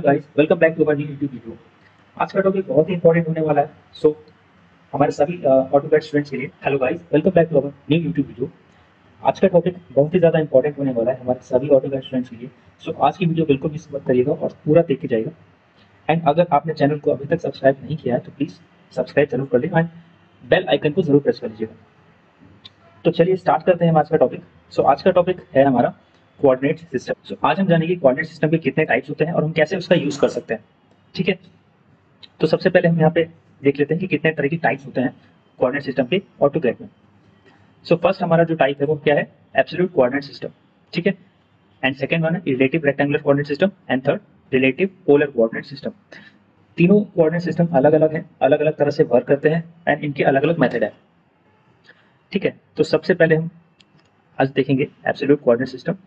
Guys, welcome back to our new YouTube video. आज का topic बहुत ही इंपॉर्टेंट होने वाला है। हमारे सभी ऑटोकैड स्टूडेंट्स के लिए hello guys, welcome back to our new YouTube video. आज का टॉपिक बहुत ही ज़्यादा इंपॉर्टेंट होने वाला है हमारे सभी ऑटोकैड स्टूडेंट्स के लिए। आज की वीडियो बिल्कुल मिस मत करिएगा और पूरा देख के जाइएगा। एंड अगर आपने चैनल को अभी तक सब्सक्राइब नहीं किया है तो प्लीज़ सब्सक्राइब जरूर कर लें एंड बेल आइकन को जरूर प्रेस कर लीजिएगा। तो चलिए स्टार्ट करते हैं हम आज का टॉपिक। आज का टॉपिक है हमारा कोऑर्डिनेट सिस्टम। आज हम जानेंगे कोऑर्डिनेट सिस्टम के कितने टाइप्स होते हैं और हम कैसे उसका यूज कर सकते हैं। ठीक है, तो सबसे पहले हम यहाँ पे देख लेते हैं कि कितने तरह की टाइप्स होते हैं कोऑर्डिनेट सिस्टम के ऑटोकैड में। फर्स्ट हमारा जो टाइप है वो क्या है, एब्सोल्यूट कोऑर्डिनेट सिस्टम। ठीक है, एंड सेकंड वन है relative rectangular coordinate system and third relative polar coordinate system. तीनों कोऑर्डिनेट सिस्टम अलग अलग हैं, अलग अलग तरह से वर्क करते हैं एंड इनके अलग अलग मेथड है। ठीक है, तो सबसे पहले हम आज देखेंगे एब्सोल्यूट कोऑर्डिनेट सिस्टम।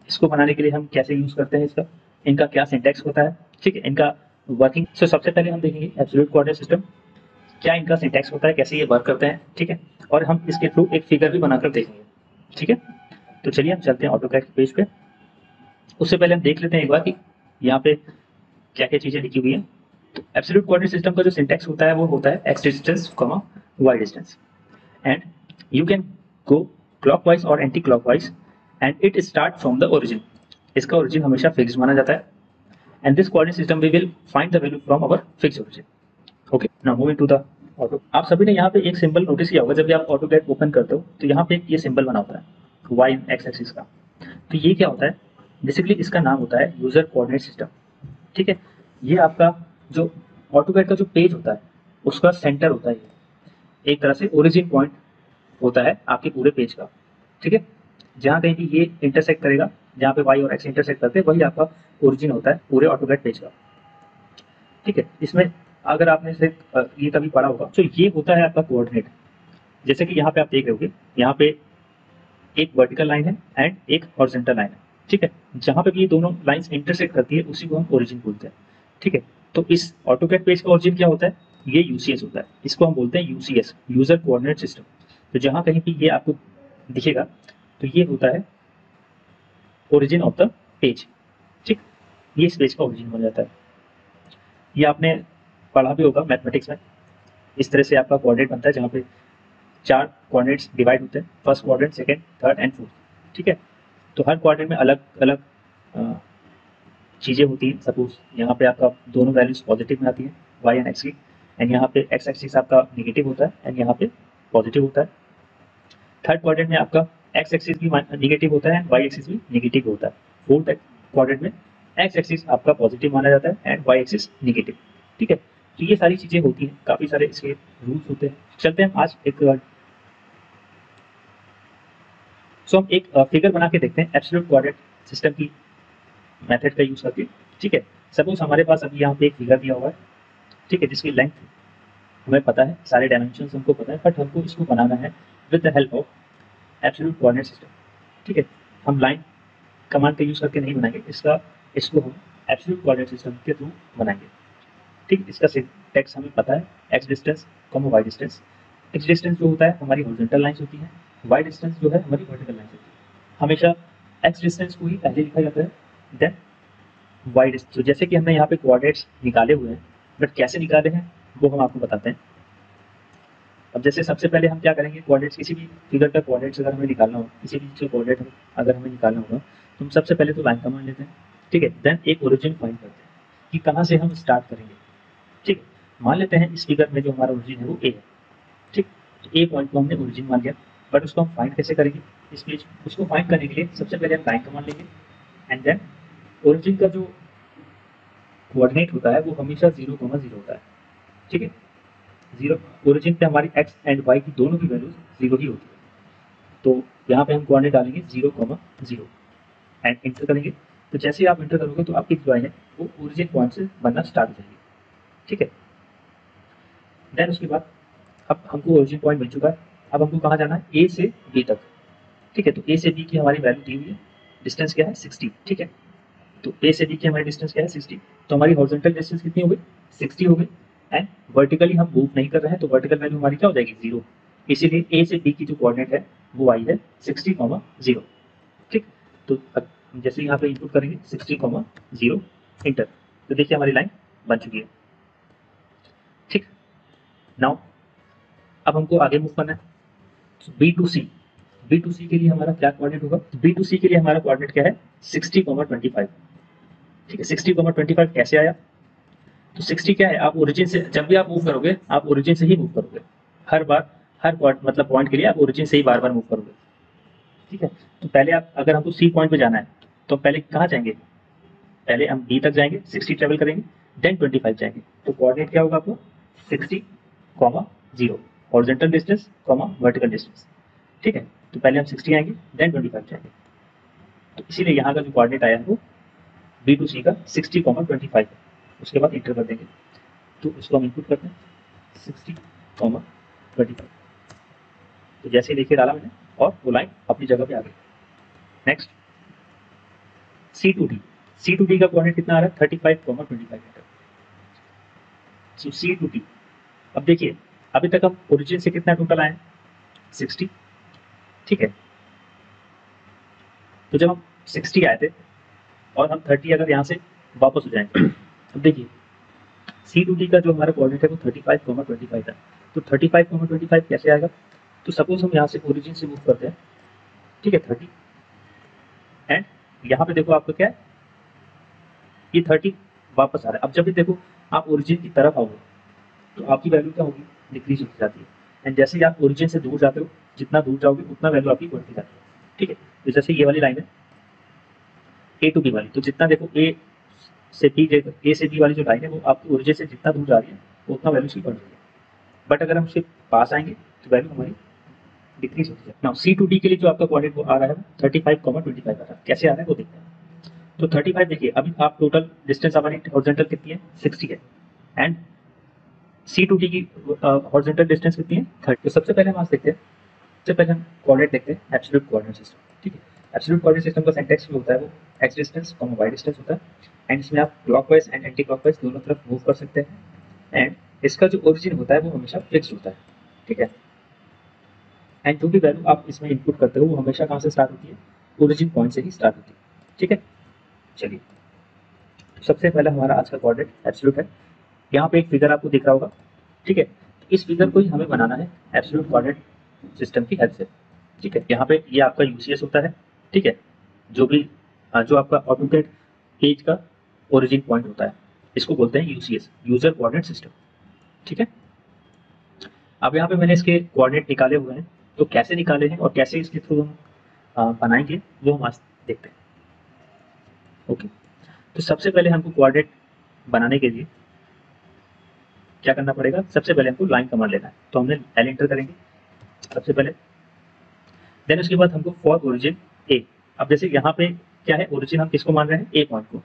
इसको बनाने के लिए हम कैसे यूज करते हैं इसका, इनका क्या सिंटैक्स होता है। ठीक है, इनका वर्किंग। सबसे पहले हम देखेंगे एब्सोल्यूट कोऑर्डिनेट सिस्टम, क्या इनका सिंटैक्स होता है, कैसे ये वर्क करते हैं। ठीक है, और हम इसके थ्रू एक फिगर भी बनाकर देखेंगे। ठीक है, तो चलिए हम चलते हैं ऑटोकैड के पेज पे। उससे पहले हम देख लेते हैं एक बार कि यहाँ पे क्या क्या चीजें लिखी हुई है। तो एब्सोल्यूट कोऑर्डिनेट सिस्टम का जो सिंटैक्स होता है वो होता है x distance comma y distance and you can go clockwise और anti clockwise and it start from the origin. इसका ओरिजिन हमेशा फिक्स माना जाता है and this coordinate system we will find the value from our fix origin. Okay, now moving to the auto. आप सभी ने यहाँ पे एक सिंबल नोटिस किया होगा, जब भी आप ऑटोकैड ओपन करते हो तो यहाँ पे एक ये सिंबल बना होता है वाई एक्स एक्सिस का। तो ये क्या होता है, बेसिकली इसका नाम होता है यूजर कोऑर्डिनेट सिस्टम। ठीक है, ये आपका जो ऑटोकैड का जो पेज होता है उसका सेंटर होता है, एक तरह से ओरिजिन पॉइंट होता है आपके पूरे पेज का। ठीक है, जहाँ कहीं भी ये इंटरसेक्ट करेगा, जहाँ पे वाई और एक्स इंटरसेक्ट करते हैं, वही आपका ओरिजिन होता है पूरे ऑटोकैड पेज का। ठीक है, इसमें अगर आपने से ये कभी पढ़ा होगा तो ये होता है आपका कोऑर्डिनेट। जैसे कि यहाँ पे आप देख रहे होगे, यहाँ पे एक वर्टिकल लाइन है एंड एक हॉरिजॉन्टल लाइन है। ठीक है, जहाँ पे भी ये दोनों लाइंस इंटरसेक्ट करती है उसी को हम ओरिजिन बोलते हैं। ठीक है, तो इस ऑटोकैड पेज का ओरिजिन क्या होता है, ये यूसीएस होता है। इसको हम बोलते हैं यूसीएस, यूजर कोऑर्डिनेट सिस्टम। तो जहाँ कहीं भी ये आपको दिखेगा तो ये होता है ओरिजिन ऑफ द पेज। ठीक, ये इस पेज का ओरिजिन बन जाता है। ये आपने पढ़ा भी होगा मैथमेटिक्स में, इस तरह से आपका कोऑर्डिनेट बनता है जहाँ पे 4 कोऑर्डिनेट्स डिवाइड होते हैं, first coordinate, second, third and fourth. ठीक है, तो हर कोऑर्डिनेट में अलग अलग चीज़ें होती हैं। सपोज यहाँ पे आपका दोनों वैल्यूज पॉजिटिव में आती है वाई एंड एक्स की, एंड यहाँ पे एक्स एक्सिस आपका निगेटिव होता है एंड यहाँ पे पॉजिटिव होता है। थर्ड क्वाड्रेंट में आपका एक्स एक्सिस भी निगेटिव होता है एंड वाई एक्सिस भी निगेटिव होता है। फोर्थ क्वाड्रेंट में एक्स एक्सिस आपका पॉजिटिव माना जाता है एंड वाई एक्सिस निगेटिव। ठीक है, तो ये सारी चीजें होती हैं, काफी सारे इसके रूल्स होते हैं। चलते हैं आज एक हम एक फिगर बना के देखते हैं एब्सोल्यूट कोऑर्डिनेट सिस्टम की मेथड का यूज करके। ठीक है, सपोज हमारे पास अभी यहाँ पे एक फिगर दिया हुआ है। ठीक है, जिसकी लेंथ हमें पता है, सारे डायमेंशन हमको पता है, बट हमको इसको बनाना है with the help of absolute coordinate system. ठीक है, हम लाइन कमांड का यूज करके नहीं बनाएंगे इसको हम एब्सोल्यूट कोऑर्डिनेट सिस्टम के थ्रू बनाएंगे। ठीक, इसका सिंटैक्स हमें पता है, x distance comma y distance. X distance जो होता है हमारी हॉरिजॉन्टल लाइंस होती है, वाई डिस्टेंस जो है हमारी वर्टिकल लाइंस होती है। हमेशा एक्स डिस्टेंस को ही पहले लिखा जाता है, देन वाई डिस्टेंस। तो जैसे कि हमने यहाँ पे कोऑर्डिनेट्स निकाले हुए हैं, बट कैसे निकाले हैं वो हम आपको बताते हैं। अब जैसे सबसे पहले हम क्या करेंगे, कोऑर्डिनेट्स, किसी भी फिगर का कोऑर्डिनेट्स अगर हमें निकालना हो, किसी भी चीज़ का कोऑर्डिनेट अगर हमें निकालना होगा तो हम सबसे पहले तो लाइन कमांड लेते हैं। ठीक है, देन एक ओरिजिन फाइंड करते हैं कि कहाँ से हम स्टार्ट करेंगे। ठीक, मान लेते हैं इस फिगर में जो हमारा ओरिजिन है वो ए है। ठीक, तो ए पॉइंट को हमने ओरिजिन मान लिया, बट उसको हम फाइंड कैसे करेंगे, इस पेज उसको फाइंड करने के लिए सबसे पहले हम लाइन कमांड लेंगे एंड देन ओरिजिन का जो कोऑर्डिनेट होता है वो हमेशा 0,0 होता है। ठीक है, जीरो ओरिजिन पे हमारी एक्स एंड वाई की दोनों की वैल्यूज 0 ही होती है। तो यहाँ पे हम कोऑर्डिनेट डालेंगे 0,0 एंड इंटर करेंगे। तो जैसे ही आप इंटर करोगे तो आपकी जो है वो ओरिजिन पॉइंट से बनना स्टार्ट हो जाएगी। ठीक है, देन उसके बाद अब हमको ओरिजिन पॉइंट मिल चुका है। अब हमको कहाँ जाना है, ए से बी तक। ठीक है, तो ए से बी की हमारी वैल्यू दी हुई है, डिस्टेंस क्या है 60। ठीक है, तो ए से बी की हमारी डिस्टेंस क्या है 60। तो हमारी हॉरिजॉन्टल डिस्टेंस कितनी हो गई, 60 हो गई एंड वर्टिकली हम मूव नहीं कर रहे हैं तो वर्टिकल वैल्यू हमारी क्या हो जाएगी, 0। इसीलिए ए से बी की जो कोऑर्डिनेट है वो आई है 60,0। ठीक, तो अब जैसे यहाँ पे इनपुट करेंगे 60,0, इंटर। तो देखिए हमारी लाइन बन चुकी है। ठीक, नाउ अब हमको आगे मूव करना है। B to C, B to C के लिए हमारा क्या कोऑर्डिनेट होगा? बी टू सी के लिए हमारा कोऑर्डिनेट क्या है? 60,25। ठीक है, 60,25 कैसे आया? तो 60 क्या है, आप ओरिजिन से जब भी आप मूव करोगे आप ओरिजिन से ही मूव करोगे। हर बार हर मतलब पॉइंट के लिए आप ओरिजिन से ही बार बार मूव करोगे। ठीक है, तो पहले आप अगर हमको सी पॉइंट पे जाना है तो पहले कहाँ जाएंगे? पहले हम बी तक जाएंगे, 60 ट्रेवल करेंगे, देन 25 जाएंगे। तो कोऑर्डिनेट क्या होगा आपको? 60, 0 हॉरिजॉन्टल डिस्टेंस, वर्टिकल डिस्टेंस। ठीक है, तो पहले हम 60 आएंगे, देन 25 जाएंगे। तो इसीलिए यहाँ का जो कोऑर्डिनेट आया है वो बी टू सी का 60,25 है। उसके बाद इंटर कर देंगे। तो इसको हम इनपुट करते हैं 60,25। तो जैसे ही देखिए डाला मैंने और वो लाइन अपनी जगह पे आ गई। Next C to D, C to D का कोऑर्डिनेट कितना आ रहा है? 35,25 metre. So C to D, अब देखिए अभी तक हम ओरिजिन से कितना टोटल आए हैं? 60। ठीक है, तो जब हम 60 आए थे और हम 30 अगर यहाँ से वापस हो जाएंगे, अब देखिए सी टू डी का जो हमारा कोऑर्डिनेट है वो 35,25 है। तो 35,25 कैसे आएगा? तो सपोज हम यहाँ से ओरिजिन से मूव करते हैं। ठीक है, 30 एंड यहाँ पे देखो आपका क्या है, ये 30 वापस आ रहा है। अब जब भी देखो आप ओरिजिन की तरफ आओगे तो आपकी वैल्यू क्या होगी? डिक्रीज होती जाती है। एंड जैसे ही आप ओरिजिन से दूर जाते हो, जितना दूर जाओगे उतना वैल्यू आपकी बढ़ती जाती है। ठीक है, तो जैसे ये वाली लाइन है ए टू बी वाली, तो जितना देखो ए से बी वाली जो लाइन है वो आपकी ओरिजिन से जितना दूर जा रही है उतना वैल्यू उसकी बढ़ रही है। बट अगर हम उसके पास आएंगे तो वैल्यू हमारी डिक्रीज होती है। नाउ सी टू डी के लिए जो आपका कोऑर्डिनेट वो आ रहा है 35,25 आ रहा है। कैसे आ रहा है वो देखते हैं। तो 35 देखिए, अभी आप टोटल डिस्टेंस हमारी हॉरिजॉन्टल कितनी है? 60 है। एंड सी टू डी की हॉरिजॉन्टल डिस्टेंस कितनी है? 30। तो सबसे पहले हम आज देखते हैं, सबसे पहले हम कोऑर्डिनेट देखते हैं, एब्सोल्यूट कोऑर्डिनेट सिस्टम। ठीक है, एब्सोल्यूट कोऑर्डिनेट सिस्टम का सिंटैक्स जो होता है वो एक्स डिस्टेंस, वाई डिस्टेंस होता है। एंड इसमें आप क्लॉकवाइज एंड एंटी क्लॉकवाइज दोनों तरफ मूव कर सकते हैं। एंड इसका जो ओरिजिन होता है वो हमेशा फिक्स्ड होता है। ठीक है, एंड जो भी वैल्यू आप इसमें इनपुट करते हो वो हमेशा कहाँ से स्टार्ट होती है? ओरिजिन पॉइंट से ही स्टार्ट होती है। ठीक है, चलिए सबसे पहले हमारा आज का कोऑर्डिनेट एब्सोल्यूट है। यहाँ पे एक फिगर आपको दिख रहा होगा। ठीक है, तो इस फिगर को ही हमें बनाना है एब्सोल्यूट कोऑर्डिनेट सिस्टम की हेल्प से। ठीक है, यहाँ पे ये आपका यूसीएस होता है। ठीक है, जो भी जो आपका ऑटोकैड पेज का ओरिजिन पॉइंट होता है इसको बोलते हैं यूसीएस, यूजर कोऑर्डिनेट सिस्टम। ठीक है, अब यहाँ पे मैंने इसके कोऑर्डिनेट निकाले हुए हैं। तो कैसे निकाले हैं और कैसे इसके थ्रू हम बनाएंगे वो हम आज देखते हैं। ओके, तो सबसे पहले हमको कोऑर्डिनेट बनाने के लिए क्या करना पड़ेगा? सबसे पहले हमको लाइन कमांड लेना है। तो हमने एल एंटर करेंगे सबसे पहले, देन उसके बाद हमको फॉर ओरिजिन ए। अब जैसे यहाँ पे क्या है, ओरिजिन हम किसको मान रहे हैं? ए पॉइंट को।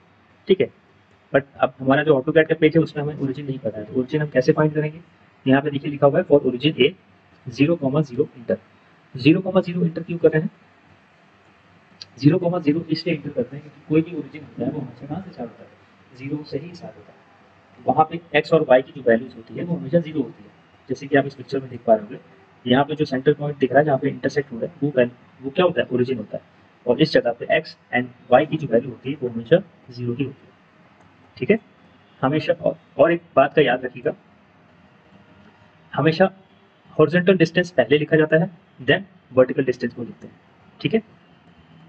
ठीक है, बट अब हमारा जो ऑटोकैड का पेज है उसमें हमें ओरिजिन नहीं पता है, तो ओरिजिन हम कैसे फाइंड करेंगे? यहाँ पे देखिए लिखा हुआ है for origin A 0,0 inter. 0,0 inter क्यों कर रहे हैं? 0,0 इसलिए इंटर करते हैं क्योंकि कोई भी ओरिजिन होता है वो हमेशा कहाँ से स्टार्ट होता है? 0 से ही स्टार्ट होता है। वहाँ पे एक्स और वाई की जो वैल्यूज होती है वो हमेशा 0 होती है। जैसे कि आप इस पिक्चर में देख पा रहे होंगे, यहाँ पे जो सेंटर पॉइंट दिख रहा है जहाँ पे इंटरसेक्ट हो रहा है वो क्या होता है? ओरिजिन होता है। और इस जगह पे एक्स एंड वाई की जो वैल्यू होती है वो हमेशा 0 ही होती है। ठीक है, हमेशा। और एक बात का याद रखिएगा, हमेशा हॉरिजॉन्टल डिस्टेंस पहले लिखा जाता है, देन वर्टिकल डिस्टेंस को लिखते हैं। ठीक है,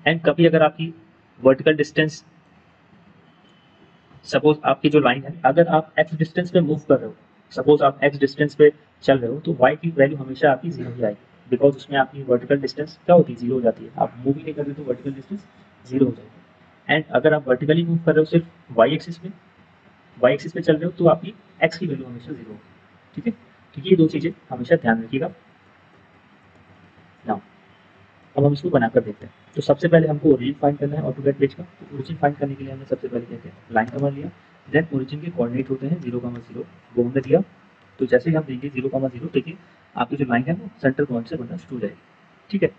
एंड कभी अगर आपकी वर्टिकल डिस्टेंस, सपोज आपकी जो लाइन है अगर आप एक्स डिस्टेंस पे मूव कर रहे हो, सपोज आप एक्स डिस्टेंस पे चल रहे हो, तो वाई की वैल्यू हमेशा आपकी 0 ही आएगी, बिकॉज उसमें आपकी वर्टिकल डिस्टेंस क्या होती है? 0 हो जाती है। आप मूव ही नहीं कर रहे तो वर्टिकल डिस्टेंस 0 हो जाएगी। एंड अगर आप वर्टिकली मूव कर रहे हो सिर्फ वाई एक्सिस पे चल रहे हो तो आपकी एक्स की वैल्यू हमेशा 0 होगी। ठीक है, तो ये दो चीज़ें हमेशा ध्यान रखिएगा। नाउ अब हम इसको बनाकर देखते हैं। तो सबसे पहले हमको ओरिजिन फाइंड करना है ऑटोकैड पेज का। तो ओरिजिन फाइंड करने के लिए हमने सबसे पहले क्या किया? लाइन कमांड लिया। देन ओरिजिन के कोऑर्डिनेट होते हैं 0,0 वो हमने दिया। तो जैसे ही हम देंगे 0,0, देखिए आपकी जो लाइन है वो सेंटर पॉइंट से बनना शुरू हो जाएगी। ठीक है,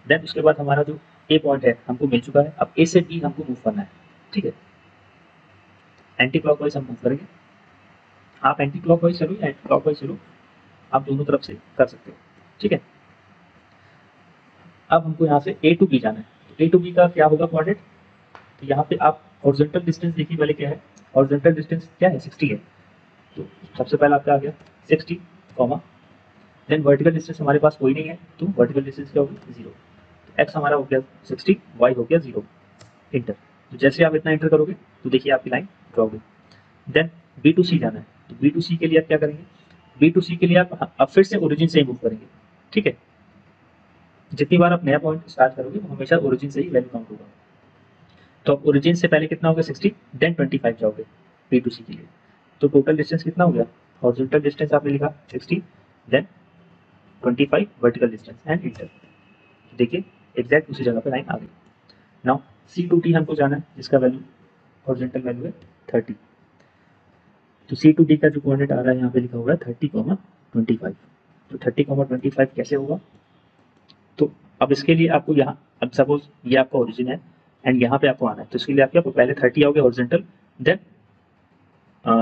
देन उसके बाद हमारा जो ए पॉइंट है हमको मिल चुका है। अब ए से बी हमको मूव करना है। ठीक है, एंटी क्लॉकवाइज हम मूव करेंगे। आप एंटी क्लॉकवाइज चलो या एंटी क्लॉकवाइज चलो, आप दोनों तरफ से कर सकते हो। ठीक है, अब हमको यहाँ से ए टू बी जाना है। तो ए टू बी का क्या होगा कोऑर्डिनेट? तो यहाँ पे आप हॉरिजॉन्टल डिस्टेंस देखिए पहले क्या है, हॉरिजॉन्टल डिस्टेंस क्या है 60 है, तो सबसे पहले आपका आ गया 60 कॉमा, देन वर्टिकल डिस्टेंस हमारे पास कोई नहीं है तो वर्टिकल डिस्टेंस क्या होगी 0, तो एक्स हमारा हो गया 60, वाई हो गया 0, इंटर। तो जैसे आप इतना इंटर करोगे तो देखिए आपकी लाइन ड्रॉ होगी। देन बी टू सी जाना है, तो बी टू सी के लिए आप क्या करेंगे, बी टू सी के लिए आप फिर से ओरिजिन से ही मूव करेंगे, ठीक है। जितनी बार आप नया पॉइंट स्टार्ट करोगे वो हमेशा ओरिजिन से ही वैल्यू काउंट होगा। तो आप ओरिजिन से पहले कितना होगा 60, देन 25 जाओगे बी टू सी के लिए, तो टोटल डिस्टेंस कितना हो गया, हॉरिजॉन्टल डिस्टेंस आपने लिखा 60, then 25 vertical distance and enter. देखिए एग्जैक्ट उसी जगह पे लाइन आ गई। नाउ सी टू टी हमको जाना है जिसका वैल्यू हॉरिजॉन्टल वैल्यू है 30, तो सी टू डी का जो कोऑर्डिनेट आ रहा है यहाँ पे लिखा हुआ है 30,25, तो 30,25 कैसे होगा, तो अब इसके लिए आपको यहाँ, अब सपोज ये आपका ओरिजिन है एंड यहाँ पे आपको आना है, तो इसके लिए आप क्या पहले 30 आओगे हॉरिजॉन्टल, देन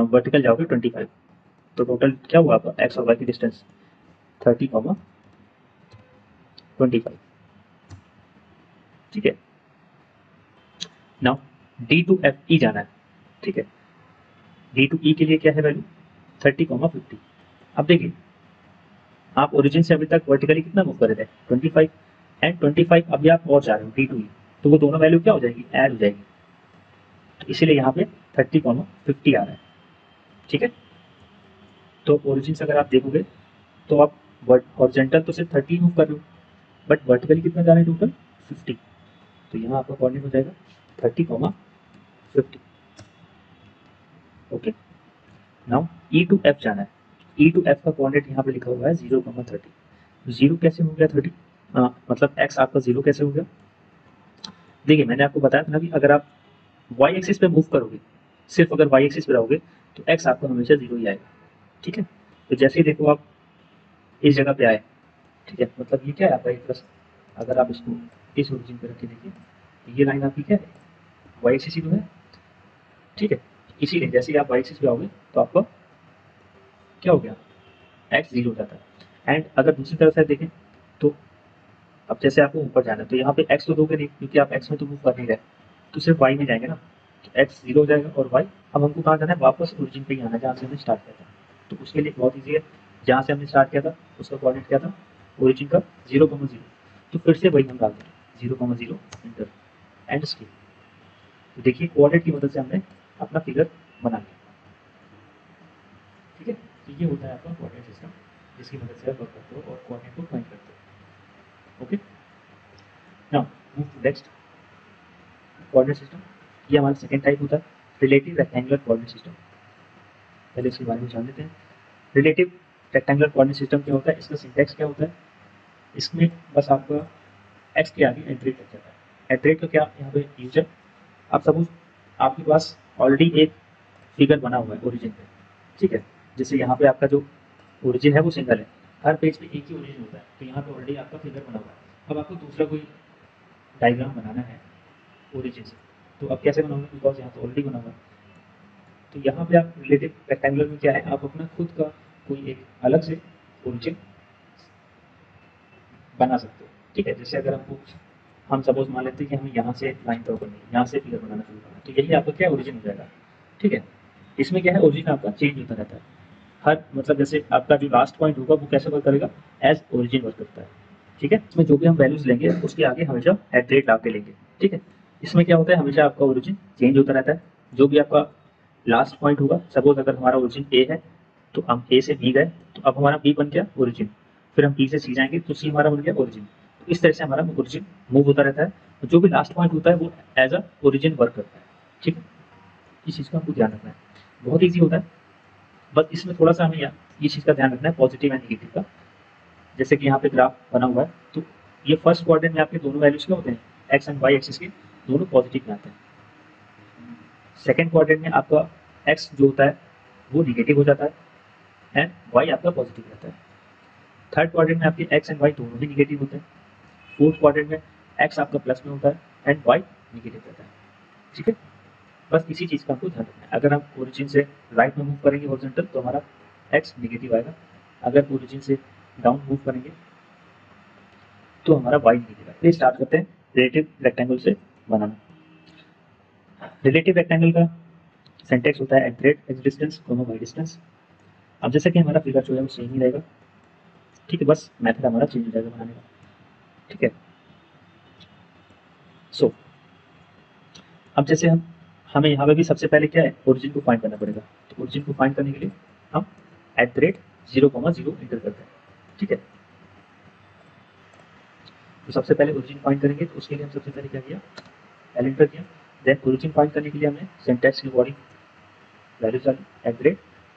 वर्टिकल जाओगे 25, तो टोटल क्या हुआ आपका एक्स और वाई की डिस्टेंस 30,25, ठीक है। Now D to F E जाना है, ठीक है, डी टू ई के लिए क्या है वैल्यू 30,50। अब देखिए आप ओरिजिन से अभी तक वर्टिकली कितना मूव कर रहे थे 25, एंड 25 अभी आप और जा रहे हो डी टू ई, तो वो दोनों वैल्यू क्या हो जाएगी, ऐड हो जाएगी, तो इसीलिए यहाँ पे 30,50 आ रहा है, ठीक है। तो ओरिजिन से अगर आप देखोगे तो आप हॉरिजॉन्टल तो सिर्फ 30 मूव कर रहे हो, बट वर्टिकली कितना जा रहे हैं टोटल 50, तो यहाँ आपका कोऑर्डिनेट हो जाएगा 30,50, okay. Now E to F जाना है, ई टू एफ का कोऑर्डिनेट यहाँ पे लिखा हुआ है 0,30, जीरो कैसे हो गया 30, मतलब एक्स आपका जीरो कैसे हो गया, देखिए मैंने आपको बताया था ना कि अगर आप वाई एक्सिस पे मूव करोगे, सिर्फ अगर वाई एक्सिस पे रहोगे तो एक्स आपका हमेशा जीरो ही आएगा, ठीक है। तो जैसे ही देखो आप इस जगह पे आए, ठीक है, मतलब ये क्या है आपका एक प्लस, अगर आप इसको इस ओरिजिन पे रख के देखिए तो ये लाइन आपकी क्या है, वाई एक्सिस ही तो है, ठीक है। इसीलिए जैसे ही आप वाई एक्सिस पे आओगे तो आपका क्या हो गया, एक्स जीरो हो जाता है। एंड अगर दूसरी तरफ से देखें तो अब जैसे आपको ऊपर जाना है तो यहाँ पे एक्स तो दोगे नहीं क्योंकि आप एक्स में तो मूव कर नहीं रहे, तो सिर्फ वाई में जाएंगे ना, तो एक्स जीरो हो जाएगा और वाई, अब हमको कहाँ जाना है, वापस ओरिजिन पे ही आना है जहाँ से हमने स्टार्ट किया था, तो उसके लिए बहुत ईजी है, जहाँ से हमने स्टार्ट किया था उसका कोऑर्डिनेट क्या था ओरिजिन का 0,0, तो फिर से वही हम डाल देंगे 0,0 इंटर एंड स्केल। तो देखिए कोऑर्डिनेट की मदद से हमने अपना फिगर बना लिया, ठीक है। तो ये होता है आपका कोऑर्डिनेट सिस्टम जिसकी मदद से आप वर्क करते हो और कोऑर्डिनेट को फाइंड करते हो, okay. Now move to next coordinate system, ये हमारा सेकंड टाइप होता है रिलेटिव रेक्टेंगुलर कोऑर्डिनेट सिस्टम। पहले इसके बारे में जान लेते हैं। रिलेटिव रेक्टेंगुलर कोऑर्डिनेट सिस्टम क्या होता है, इसका सिंटैक्स क्या होता है, इसमें बस आपका एक्स के आगे एंट्रेट लग जाता है। एंट्रेट का क्या यहाँ पे यूज है, आप सपोज आपके पास ऑलरेडी एक फिगर बना हुआ है ओरिजिन पे, ठीक है, जैसे यहाँ पे आपका जो ओरिजिन है वो सिंगल है, हर पेज पे एक ही ओरिजिन होता है, तो यहाँ पे ऑलरेडी आपका फिगर बना हुआ है। अब आपको दूसरा कोई डायग्राम बनाना है ओरिजिन से, तो अब कैसे बनाओगे, बिकॉज यहाँ तो ऑलरेडी बना हुआ है, तो यहाँ पे आप रिलेटिव रेक्टेंगुलर में क्या है, आप अपना खुद का कोई एक अलग से ओरिजिन बना सकते हो, ठीक है। जैसे अगर हमको, हम सपोज मान लेते हैं कि हमें यहाँ से लाइन ड्रॉ करनी है, यहाँ से फिगर बनाना शुरू करना है, तो यही आपका क्या ओरिजिन हो जाएगा, ठीक है। इसमें क्या है ओरिजिन आपका चेंज होता रहता है, हर मतलब जैसे आपका जो लास्ट पॉइंट होगा वो कैसे वर्क करेगा, एज ओरिजिन वर्क करता है, ठीक है। इसमें जो भी हम वैल्यूज लेंगे उसके आगे हमेशा एट रेट ला के लेंगे, ठीक है। इसमें क्या होता है हमेशा आपका ओरिजिन चेंज होता रहता है, जो भी आपका लास्ट पॉइंट होगा, सपोज अगर हमारा ओरिजिन ए है तो हम ए से बी गए तो अब हमारा बी बन गया ओरिजिन, फिर हम बी से सी जाएंगे तो सी हमारा बन गया ओरिजिन, तो इस तरह से हमारा ओरिजिन मूव होता रहता है, तो जो भी लास्ट पॉइंट होता है वो एज अ ओरिजिन वर्क करता है, ठीक है। इस चीज़ का आपको ध्यान रखना है, बहुत ईजी होता है, बस इसमें थोड़ा सा हमें ये चीज़ का ध्यान रखना है पॉजिटिव एंड नेगेटिव का। जैसे कि यहाँ पे ग्राफ बना हुआ है, तो ये फर्स्ट क्वाड्रेंट में आपके दोनों वैल्यूज क्या होते हैं, एक्स एंड वाई एक्सिस के दोनों पॉजिटिव में आते हैं। सेकेंड क्वाड्रेंट में आपका एक्स जो होता है वो निगेटिव हो जाता है एंड वाई आपका पॉजिटिव रहता है। थर्ड क्वाड्रेंट में आपके एक्स एंड वाई दोनों ही निगेटिव होते हैं। फोर्थ क्वाड्रेंट में एक्स आपका प्लस में होता है एंड वाई निगेटिव रहता है, ठीक है। बस इसी चीज़ का आपको ध्यान रखना है, अगर हम ओरिजिन से राइट में मूव करेंगे हॉरिजॉन्टल तो हमारा एक्स निगेटिव आएगा, अगर ओरिजिन से डाउन मूव करेंगे तो हमारा वाई निगेटिव आएगा। स्टार्ट करते हैं रिलेटिव रेक्टेंगल से बनाना। रिलेटिव रेक्टेंगल का सिंटेक्स होता है x distance comma y distance. अब जैसे कि हमारा फिगर जो है वो सेम ही रहेगा, ठीक है, बस मेथड हमारा चेंज हो जाएगा बनाने का, ठीक है। सो अब जैसे हमें यहाँ पे भी सबसे पहले क्या है, ओरिजिन को फाइंड करना पड़ेगा। तो ओरिजिन को फाइंड करने के लिए हम @0,0 एंटर करते हैं, ठीक है। तो सबसे पहले ओरिजिन फाइंड करेंगे, तो उसके लिए हम सबसे पहले क्या किया, एल एंटर किया। देन ओरिजिन फाइंड करने के लिए हमने सिंटैक्स की बॉडी वैल्यू डाली,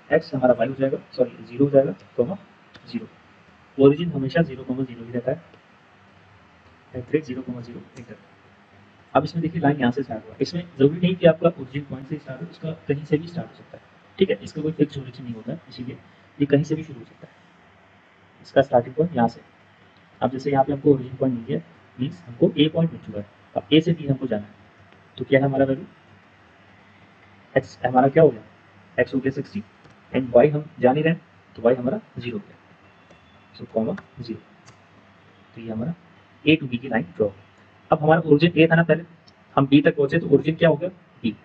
@x हमारा वाई हो जाएगा, सॉरी 0 हो जाएगा, कॉमा 0। ओरिजिन हमेशा 0,0 ही रहता है, @0,0 एंटर। अब इसमें देखिए लाइन यहाँ से स्टार्ट हुआ, इसमें जरूरी नहीं कि आपका ओरिजिन पॉइंट से स्टार्ट हो, इसका कहीं से भी स्टार्ट हो सकता है, ठीक है। इसका कोई फिक्स ओरिजिन नहीं होता है, इसीलिए ये कहीं से भी शुरू हो सकता है। इसका स्टार्टिंग पॉइंट यहाँ से। अब जैसे यहाँ पे हमको ओरिजिन पॉइंट मिल गया, मीन्स हमको ए पॉइंट मिल चुका है। अब ए से बी हमको जाना है, तो क्या है हमारा वैल्यू, एक्स हमारा क्या हो गया, एक्स हो गया 60 एंड वाई हम जान ही रहे हैं, तो वाई हमारा 0 हो गया, सो कॉमा 0। तो ये हमारा ए टू बी की लाइन ड्रॉ। अब हमारा ओरिजिन ए था ना पहले, हम बी तक पहुंचे, तो ओरिजिन क्या हो गया, बी।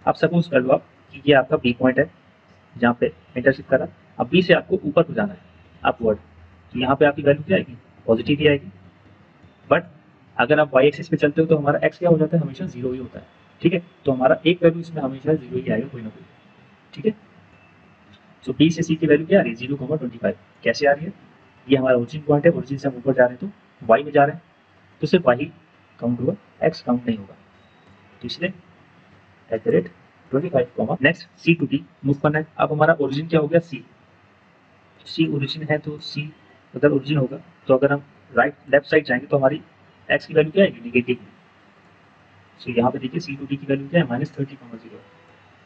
अब सपोज कर लो आप कि ये आपका बी पॉइंट है जहाँ पे इंटरसेक्ट कर रहा है। अब बी से आपको ऊपर को जाना है, अपवर्ड, तो यहाँ पे आपकी वैल्यू क्या आएगी, पॉजिटिव ही आएगी। बट अगर आप वाई एक्सिस पे चलते हो तो हमारा एक्स क्या हो जाता है, हमेशा 0 ही होता है, ठीक है। तो हमारा एक वैल्यू इसमें हमेशा 0 ही आएगा, कोई ना कोई, ठीक है। सो बी से सी की वैल्यू क्या आ रही है, 0,25। कैसे आ रही है, ये हमारा ओरिजिन पॉइंट है, ओरिजिन से हम ऊपर जा रहे हैं तो वाई में जा रहे हैं, तो सिर्फ वाई काउंट होगा, एक्स काउंट नहीं होगा, तो इसलिए @25, next C to D move करना है। अब हमारा ओरिजिन क्या हो गया, सी। सी ओरिजिन है, तो सी अगर ओरिजिन होगा, तो अगर हम राइट लेफ्ट साइड जाएंगे तो हमारी एक्स की वैल्यू क्या आएगी, निगेटिव। सो यहाँ पे देखिए सी टू डी की वैल्यू क्या है, -30,0।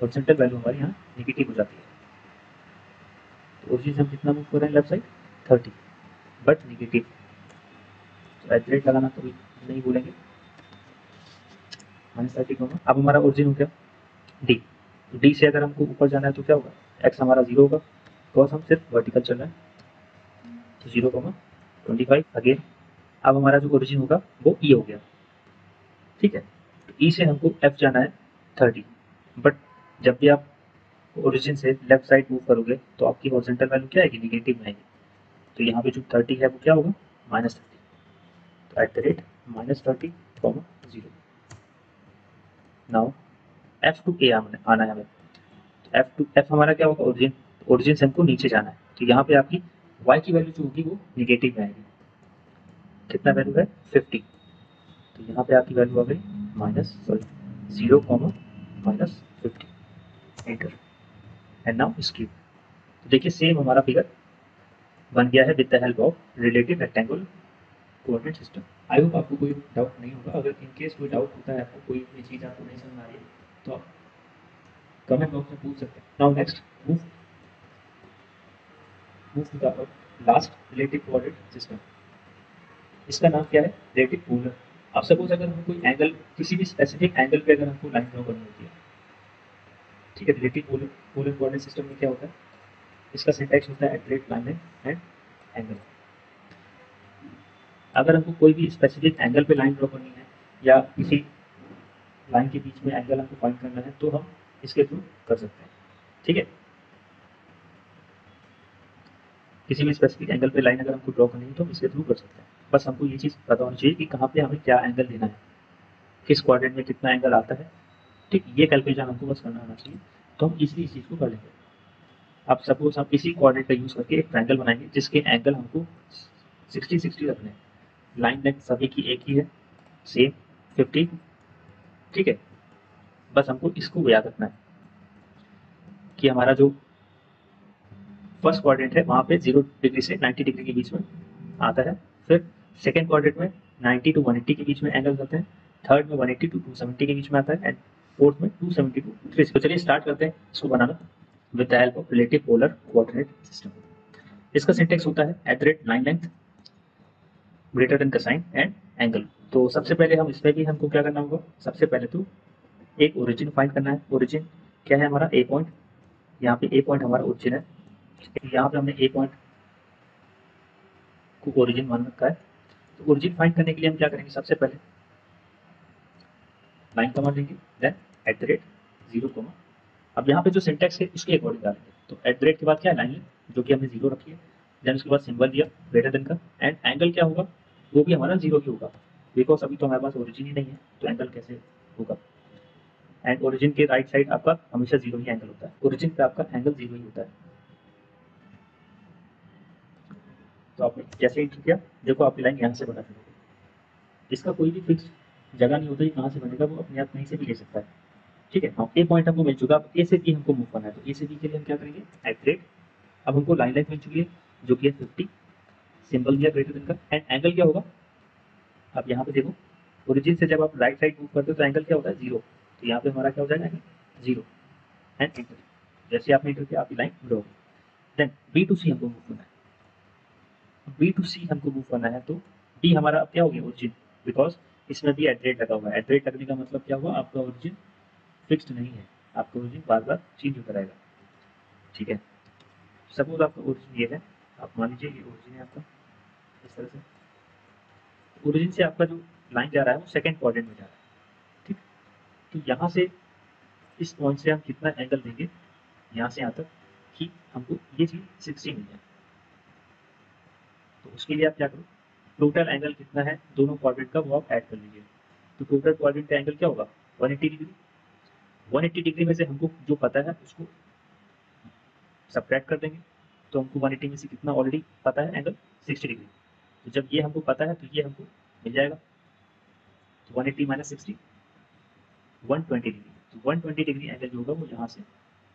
परसेंटल वैल्यू हमारी यहाँ निगेटिव हो जाती है। तो ओरिजिन से हम कितना मूव कर रहे हैं, लेफ्ट साइड 30, बट निगेटिव। तो एट लगाना कभी नहीं भूलेंगे, -30, अब हमारा ओरिजिन हो गया डी। तो डी से अगर हमको ऊपर जाना है तो क्या होगा, एक्स हमारा 0 होगा, बिकॉज हम सिर्फ वर्टिकल चल रहे हैं, तो 0,25 अगेन। अब हमारा जो ओरिजिन होगा वो ई हो गया, ठीक है। तो ई से हमको एफ जाना है 30, बट जब भी आप ओरिजिन से लेफ्ट साइड मूव करोगे तो आपकी हॉरिजॉन्टल वैल्यू क्या आएगी, निगेटिव में आएगी। तो यहाँ पे जो 30 है वो क्या होगा, -30। तो @-30,0। नाउ एफ टू ए आना है हमें। एफ टू एफ हमारा क्या होगा, ओरिजिन। ओरिजिन से हमको नीचे जाना है, तो यहाँ पे आपकी वाई की वैल्यू जो होगी वो निगेटिव में आएगी। कितना वैल्यू है, 50। तो यहाँ पे आपकी वैल्यू आ गई -0,-50 एंटर। And now skip. तो देखिए सेम हमारा फिगर बन गया है with the help of relative rectangular coordinate system. I hope आपको कोई डाउट नहीं होगा। अगर इन केस कोई डाउट होता है, आपको कोई भी चीज़ आपको नहीं समझ आ रही है, तो आप कमेंट बॉक्स में पूछ सकते हैं। Now next move to the last relative coordinate system. इसका नाम क्या है, रिलेटिव पोलर। अब सपोज अगर हम कोई एंगल, किसी भी स्पेसिफिक एंगल पे अगर हमको लाइन ड्रॉ करनी होती है, ठीक है। Relative polar polar coordinate system में क्या होता है, इसका सिंटैक्स होता है एट लाइन एंड एंगल। अगर हमको कोई भी स्पेसिफिक एंगल पे लाइन ड्रॉ करनी है, या किसी लाइन के बीच में एंगल हमको फाइंड करना है, तो हम इसके थ्रू कर सकते हैं, ठीक है। किसी भी स्पेसिफिक एंगल पे लाइन अगर हमको ड्रॉ करनी है तो हम इसके थ्रू कर सकते हैं। बस हमको ये चीज़ पता होनी चाहिए कि कहाँ पे हमें क्या एंगल लेना है, किस क्वाड्रेंट में कितना एंगल आता है, ठीक। ये कैलकुलेशन हमको बस करना आना चाहिए, तो हम इजीली इस चीज़ को कर लेंगे। अब सपोज हम इसी क्वाड्रेंट का यूज़ करके एक ट्रायंगल बनाएंगे जिसके एंगल हमको 60-60 रखने हैं। लाइन लेंथ सभी की एक ही है, सेम 50, ठीक है। बस हमको इसको याद रखना है कि हमारा जो फर्स्ट क्वाड्रेंट है वहाँ पे 0 डिग्री से 90 डिग्री के बीच में आता है। फिर सेकेंड क्वाड्रेंट में 90 टू 180 के बीच में एंगल्स आते हैं। थर्ड में 180 टू 270 के बीच में आता है, एंड फोर्थ में 270 टू 360। तो चलिए स्टार्ट करते हैं इसको बनाना with the help of relative polar coordinate system. इसका सिंटेक्स होता है @at line length greater than cosine and angle. तो सबसे पहले हम इसमें भी हमको क्या करना होगा, सबसे पहले तो एक ओरिजिन फाइंड करना है। ओरिजिन क्या है हमारा, ए पॉइंट। यहाँ पे ए पॉइंट हमारा ओरिजिन है, यहाँ पे हमने ए पॉइंट को ओरिजिन मान रखा है। तो ओरिजिन फाइंड करने के लिए हम क्या करेंगे, सबसे पहले लाइन कमांड लेंगे, then at the rate 0 comma. अब यहाँ पे जो सिंटेक्स है इसके अकॉर्डिंग डालेंगे, तो एट द रेट के बाद क्या लाइन है जो कि हमने 0 रखी है, देन उसके बाद सिंबल दिया ग्रेटर देन का, एंड एंगल क्या होगा, वो भी हमारा 0 ही होगा, बिकॉज अभी तो हमारे पास ओरिजिन ही नहीं है, तो एंगल कैसे होगा। एंड ओरिजिन के राइट साइड आपका हमेशा 0 ही एंगल होता है, ओरिजिन पे आपका एंगल 0 ही होता है। तो आपने जैसे एंटर किया, देखो आपकी लाइन यहाँ से बना शुरू होगी, इसका कोई भी फिक्स जगह नहीं होता, ये कहाँ से बनेगा, वो अपने आप कहीं से भी ले सकता है। ठीक है, हाँ ए पॉइंट हमको मिल चुका, अब ए से बी हमको मूव करना है, तो ए से बी के लिए हम क्या करेंगे, एट रेट। अब हमको लाइन लेंथ मिल चुकी है जो कि है 50, सिंबल दिया ग्रेटर देन का, एंड एंगल क्या होगा, अब यहाँ पे देखो, ओरिजिन से जब आप राइट साइड मूव करते हो तो एंगल क्या होता है, 0, तो यहाँ पे हमारा क्या हो जाएगा, एंगल 0, एंड एंटर। जैसे आपने एंटर किया आपकी लाइन ड्रॉ होगी। देन बी टू सी हमको मूव करना है, बी टू सी हमको मूव करना है, तो बी हमारा अब क्या हो गया, ओरिजिन, बिकॉज इसमें भी एट रेट लगा हुआ है, एट रेट लगने का मतलब क्या हुआ, आपका ओरिजिन फिक्स्ड नहीं है, आपका ओरिजिन बार बार चेंज होता रहेगा। ठीक है, सपोज आपका ओरिजिन ये है, आप मान लीजिए ये ओरिजिन है आपका, इस तरह से ओरिजिन से आपका जो लाइन जा रहा है वो सेकंड क्वाड्रेंट में जा रहा है। ठीक, तो यहाँ से इस पॉइंट से हम कितना एंगल देंगे, यहाँ से यहाँ तक कि हमको ये चीज़ 60 मिल जाए, तो उसके लिए आप क्या करो, टोटल एंगल कितना है दोनों क्वाड्रेंट का वो आप ऐड कर लीजिए। तो टोटल क्वाड्रेंट का एंगल क्या होगा, 180 डिग्री। 180 डिग्री में से हमको जो पता है उसको सब्ट्रैक्ट कर देंगे, तो हमको 180 में से कितना ऑलरेडी पता है, एंगल 60 डिग्री। तो जब ये हमको पता है तो ये हमको मिल जाएगा, तो 180 माइनस 60 120 डिग्री। तो 120 डिग्री एंगल जो होगा वो यहाँ से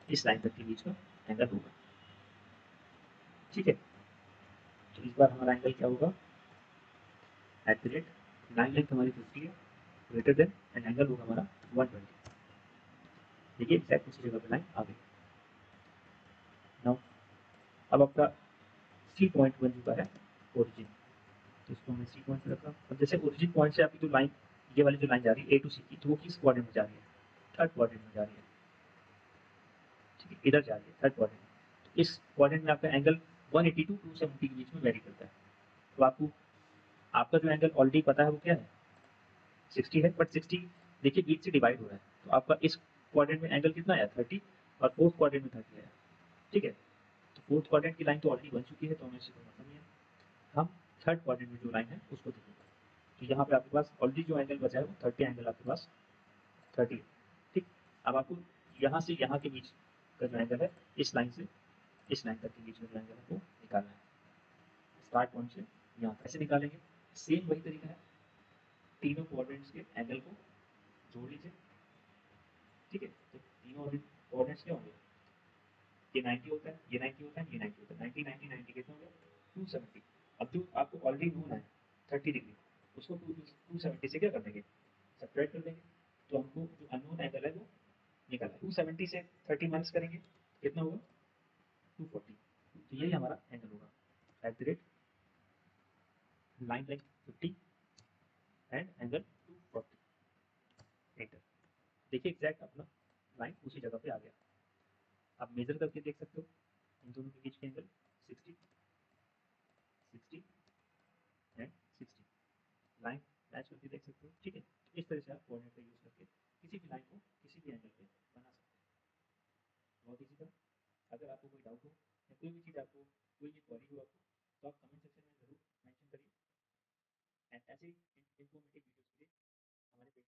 इस लाइन तक के बीच का एंगल होगा। ठीक है, तो इस बार हमारा एंगल क्या होगा, eight the rate line length हमारी 50 है, ग्रेटर देन, एंड एंगल होगा हमारा 120। देखिए एक्जैक्ट उसी जगह पे लाइन आ गई। नाउ अब आपका सी पॉइंट बन चुका है ओरिजिन, तो इसको हमने सी पॉइंट रखा। अब जैसे ओरिजिन पॉइंट से आपकी जो लाइन, ये वाली जो लाइन जा रही है ए टू सी की, तो वो किस क्वाड्रेंट में जा रही है, थर्ड क्वाड्रेंट में जा रही है। ठीक है, इधर जा रही है थर्ड क्वाड्रेंट में, तो इस क्वाड्रेंट में आपका एंगल 180 टू 270 के बीच में वेरी करता है। तो आपको आपका जो एंगल ऑलरेडी पता है वो क्या है, 60 है, बट 60 देखिए बीच से डिवाइड हो रहा है, तो आपका इस क्वाड्रेंट में एंगल कितना है, 30, और फोर्थ क्वाड्रेंट में 30 है। ठीक है, तो फोर्थ क्वाड्रेंट की लाइन तो ऑलरेडी बन चुकी है, तो हमें इससे कोई मतलब नहीं है, हम थर्ड क्वाड्रेंट में जो लाइन है उसको देखेंगे। तो यहाँ पे आपके पास ऑलरेडी जो एंगल बचा है वो 30 एंगल आपके पास 30। ठीक, अब आपको यहाँ से यहाँ के बीच का जो एंगल है, इस लाइन से इस लाइन तक के बीच में जो एंगल है वो निकालना है, स्टार्ट पॉइंट से यहाँ तक। ऐसे निकालेंगे, सेम वही तरीका है, तीनों क्वाड्रेंट्स के एंगल को जोड़ लीजिए। ठीक है, तो तीनों क्वाड्रेंट्स क्या होंगे, ये 90 होता है, ये 90 होता है, ये 90 होता है, 90 90 90 कितना हो गया, 270। अब जो आपको ऑलरेडी नोन है 30 डिग्री, उसको 270 से क्या कर देंगे, सब्ट्रैक्ट कर देंगे, तो हमको जो अननोन एंगल है वो निकला है। 270 से 30 माइनस करेंगे कितना होगा, 240। तो यही हमारा एंगल होगा, eight the rate line length 50 and angle 240 enter. देखिए एग्जैक्ट अपना लाइन उसी जगह पे आ गया। आप मेजर करके देख सकते हो इन दोनों के बीच के एंगल 60 60 एंड 60, लाइन मैच करके देख सकते हो। ठीक है, तो इस तरह से आप कोऑर्डिनेट का यूज़ करके किसी भी लाइन को किसी भी एंगल पे बना सकते हैं, बहुत इजी था। अगर आपको कोई डाउट हो या कोई भी चीज़ आपको, कोई भी क्वेरी हो आपको, तो आप कमेंट सेक्शन में ज़रूर मेंशन करिए, एंड ऐसे इन्फॉर्मेटिव वीडियोज़ के लिए हमारे पेज